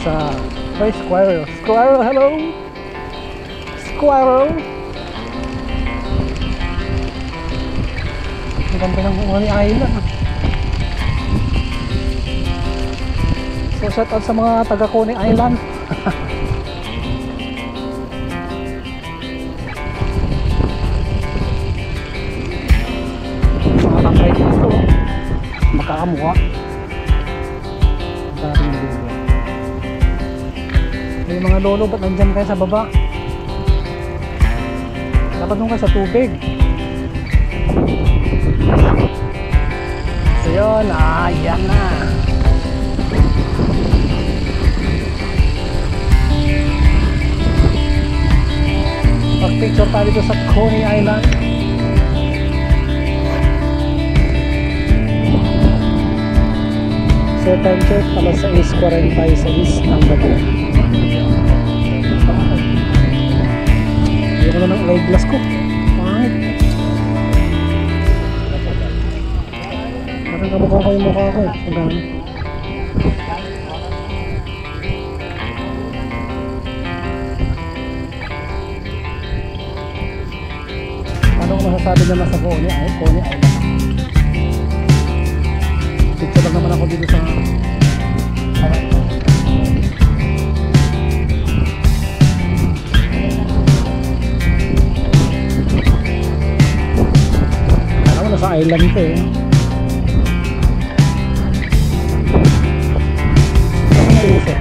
sa Squirrel. Squirrel, hello! Squirrel! Ang ganda ng Coney Island. So shout out sa mga taga Coney Island. Mga tangkay dito, magkakamukha. Dating video. May mga lolo, ba't nandyan kayo sa baba? Dapat nung kayo sa tubig. So yun, ayan na. Mag-picture tayo dito sa Coney Island. So time check, alas 6:46 ng gabi. Hindi ko na ng eyeglass ko. Pangit. Parang kamukha ko yung mukha ko eh. Pagano. Ano ko masasabi na nasa Coney Island? Picture lang naman ako dito sa alam mo, nasa island ito eh. Ano na isa?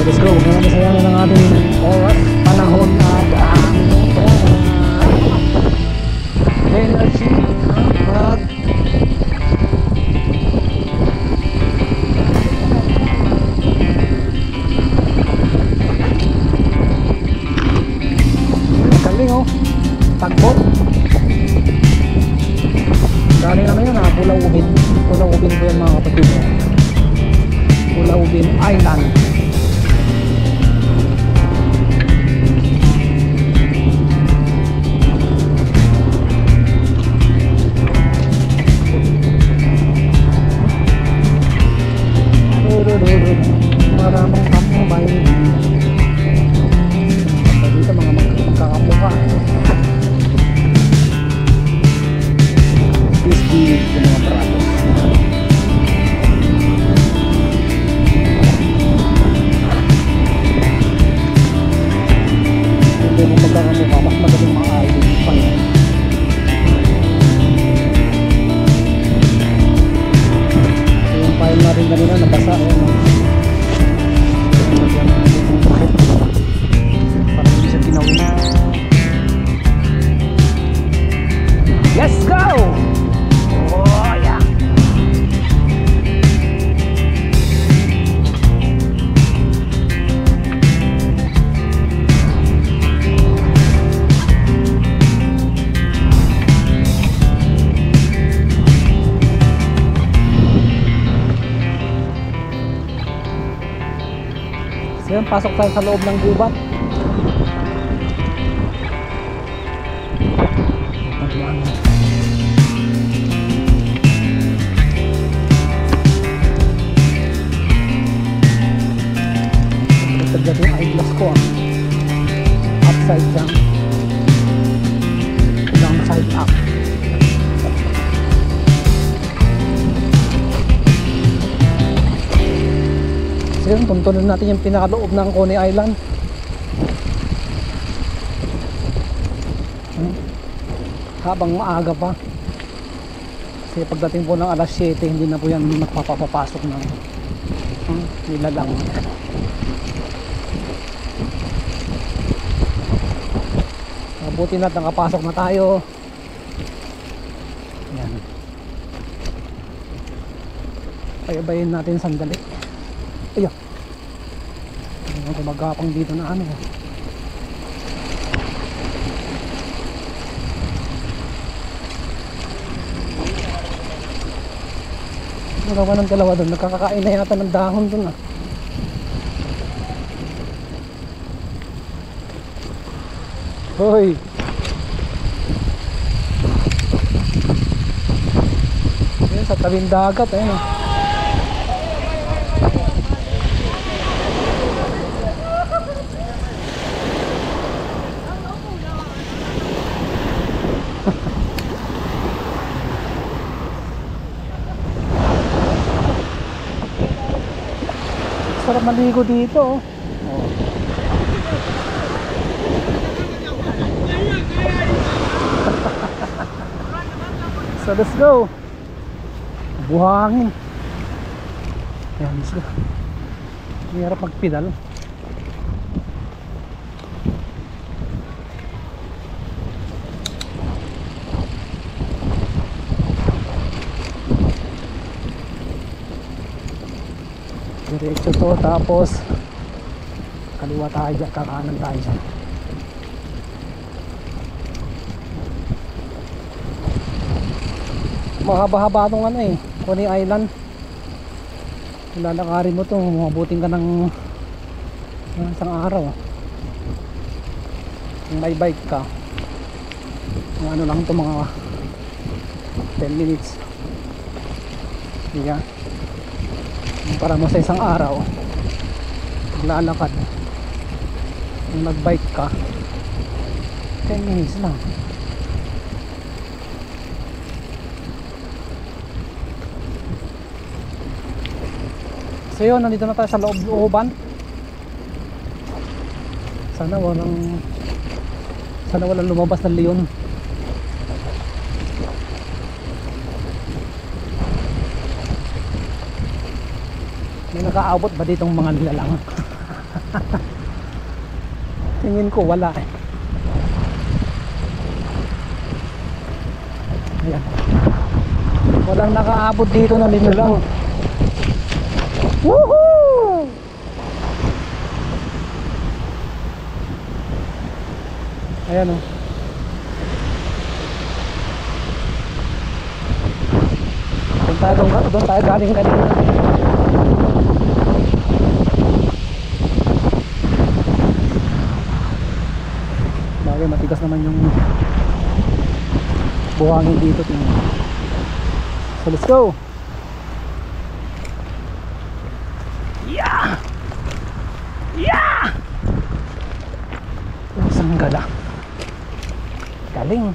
Let's go, huwag naman sayangin ang ating oras, panahon at energy at galing oh, tagbot galing ano yun ha, Pulaubin ko yan mga kapatid mo. Pulaubin Island. Maraming kamay dito, mga magkakamukha. This big yung mga pratos. Hindi mo magkakamukha, mas madaling mga identify. So yung file na rin kanina nabasa yun. Parang hindi siya tinawin. Let's go! Oh yeah! So yun, pasok tayo sa loob ng gubat. Tagdat yung eyeglass ko upside down, downside up. So yun, tuntunin natin yung pinakaloob ng Coney Island. Habang maaga pa, kasi pagdating po ng alas 7 hindi na po yan magpapapasok ng nilalang. Mabuti na nakapasok na tayo. Yan, payabayin natin sandali. Ayun, magapang dito na ano. Nagawa ng dalawa doon, nagkakakain na yata ng dahon doon Hoy. Ayan, sa tabing dagat, ayun. Sarap maligo dito, oh. So let's go. Buhangin. Ayan, let's go. Hirap magpedal. Diretso to, tapos kaliwa tayo dyan, kakanan tayo dyan. Mahaba-haba itong ano eh, Coney Island. Lalakarin mo to, mabuting ka ng isang araw. Kung may bike ka, yung ano lang to, mga 10 minutes. Yeah. Para mo sa isang araw maglalakad, kung nag-bike ka 10 minutes lang. So yun, nandito na tayo sa looban. Sana walang lumabas ng leon. May nakaabot ba ditong mga nilalang? Tingin ko wala eh. Ayan. Walang nakaabot dito na nilalang. Woohoo! Ayan o. Doon tayo galing kanina. Bagay matigas naman yung buhangin dito. Tingnan. So let's go. Yeah! Yeah! Isang gala. Galing.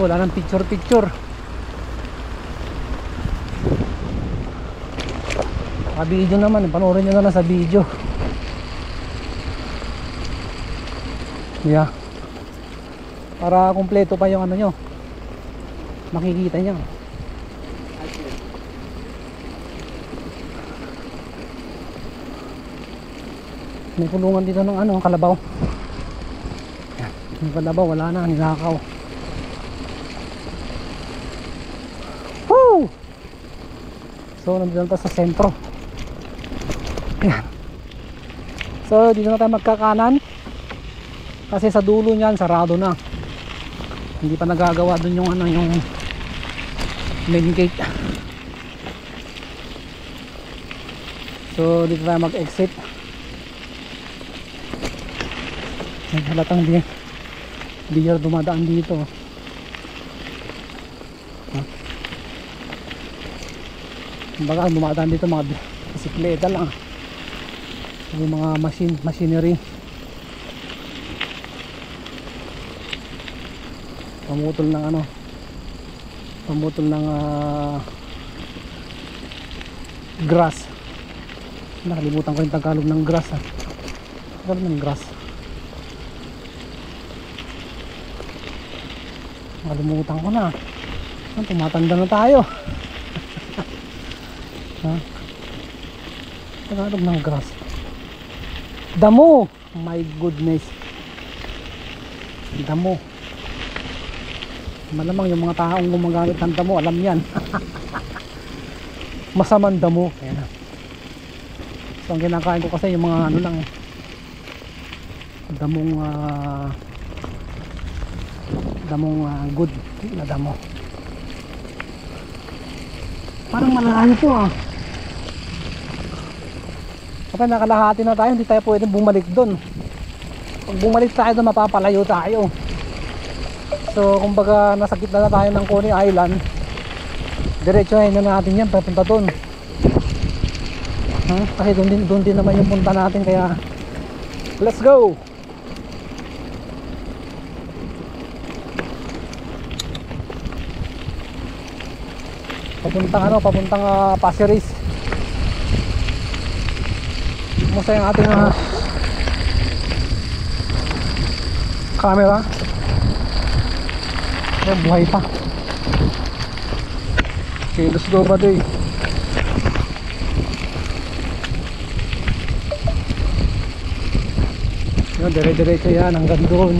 Wala nang picture. Video naman, panoorin nyo na lang sa video. Yeah. Para kumpleto pa yung ano nyo, makikita nyo. May kulungan dito ng ano, kalabaw. Yung kalabaw wala na, nilakaw. Woo! So nandito na tayo sa sentro. Ayan. So dito na tayo magkakanan, kasi sa dulo niyan sarado na. Hindi pa nagagawa dun yung ano, yung main gate. So dito tayo mag-exit. May halatang deer dumadaan dito. Baka dumadaan dito mga bisikleta lang, yung mga machinery. Pamutol ng ano, pamutol ng grass. Nakalimutan ko yung Tagalog ng grass ha. Tagalog ng grass, nakalimutan ko na. Tumatanda na tayo. Tagalog ng grass, damo. My goodness, damo. Malamang yung mga taong gumagamit ng damo alam yan. Masamang damo. Ayan. So ang kinakain ko kasi yung mga ano lang eh, damong good na damo. Parang malayo po ah. Kapag nakalahati na tayo, hindi tayo pwedeng bumalik doon. Pag bumalik tayo doon, mapapalayo tayo. So kumbaga nasa gitna na tayo ng Coney Island, diretsuhin na natin yan papunta doon. Kasi doon din naman yung punta natin, kaya let's go. Papuntang Pasir Ris. Kumusta yung ating camera? Ayan, buhay pa. Okay, let's go buddy. Yan, dire-diretso yan hanggang doon.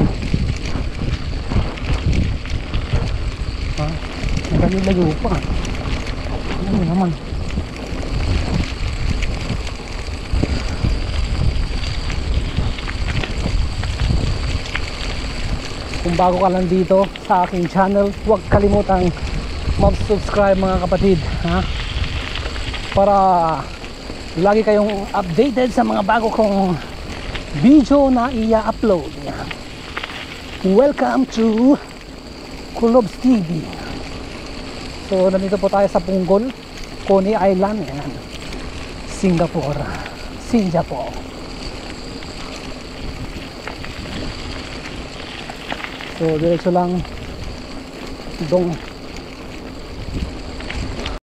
Hanggang layo pa. Ano naman. Kung bago ka lang dito sa aking channel, huwag kalimutang mag-subscribe mga kapatid, para lagi kayong updated sa mga bago kong video na i-upload. Welcome to Kulobs TV. So nandito po tayo sa Punggol, Coney Island, Singapore. So diretso lang dong